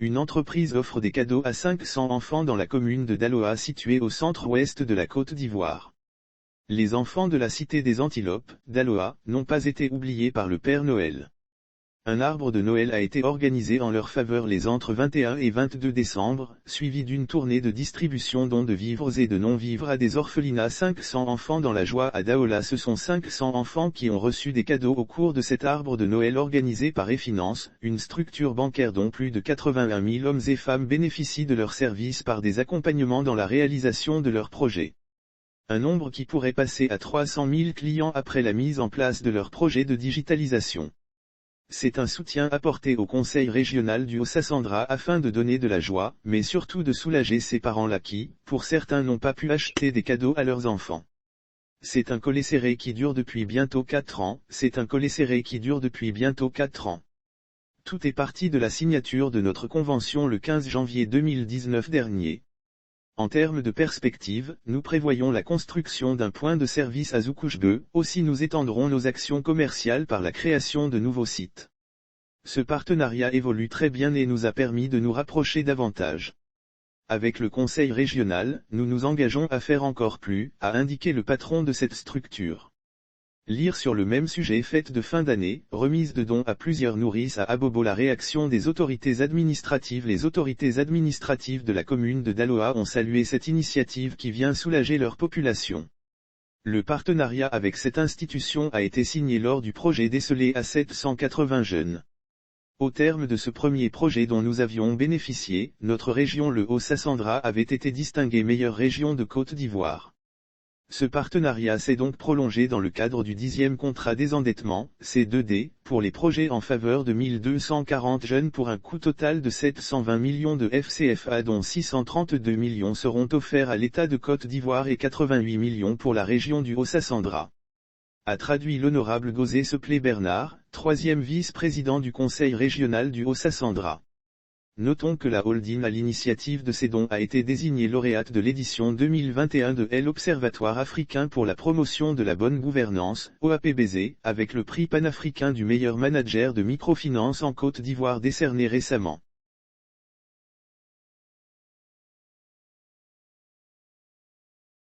Une entreprise offre des cadeaux à 500 enfants dans la commune de Daloa située au centre-ouest de la Côte d'Ivoire. Les enfants de la cité des Antilopes, Daloa, n'ont pas été oubliés par le Père Noël. Un arbre de Noël a été organisé en leur faveur les entre 21 et 22 décembre, suivi d'une tournée de distribution dons de vivres et de non-vivres à des orphelinats. 500 enfants dans la joie à Daola. Ce sont 500 enfants qui ont reçu des cadeaux au cours de cet arbre de Noël organisé par eFinance, une structure bancaire dont plus de 81 000 hommes et femmes bénéficient de leurs services par des accompagnements dans la réalisation de leurs projets. Un nombre qui pourrait passer à 300 000 clients après la mise en place de leur projet de digitalisation. C'est un soutien apporté au conseil régional du Haut-Sassandra afin de donner de la joie, mais surtout de soulager ces parents-là qui, pour certains n'ont pas pu acheter des cadeaux à leurs enfants. C'est un collet serré qui dure depuis bientôt 4 ans, c'est un collet serré qui dure depuis bientôt 4 ans. Tout est parti de la signature de notre convention le 15 janvier 2019 dernier. En termes de perspective, nous prévoyons la construction d'un point de service à Zoukouchbe, aussi nous étendrons nos actions commerciales par la création de nouveaux sites. Ce partenariat évolue très bien et nous a permis de nous rapprocher davantage. Avec le conseil régional, nous nous engageons à faire encore plus, a indiqué le patron de cette structure. Lire sur le même sujet fête de fin d'année, remise de dons à plusieurs nourrices à Abobo. La réaction des autorités administratives. Les autorités administratives de la commune de Daloa ont salué cette initiative qui vient soulager leur population. Le partenariat avec cette institution a été signé lors du projet décelé à 780 jeunes. Au terme de ce premier projet dont nous avions bénéficié, notre région le Haut-Sassandra avait été distinguée meilleure région de Côte d'Ivoire. Ce partenariat s'est donc prolongé dans le cadre du 10e contrat désendettement, C2D, pour les projets en faveur de 1240 jeunes pour un coût total de 720 millions de FCFA dont 632 millions seront offerts à l'État de Côte d'Ivoire et 88 millions pour la région du Haut-Sassandra. A traduit l'honorable Gozé Seplé Bernard, 3e vice-président du Conseil régional du Haut-Sassandra. Notons que la holding à l'initiative de ces dons a été désignée lauréate de l'édition 2021 de l'Observatoire africain pour la promotion de la bonne gouvernance, OAPBZ, avec le prix panafricain du meilleur manager de microfinance en Côte d'Ivoire décerné récemment.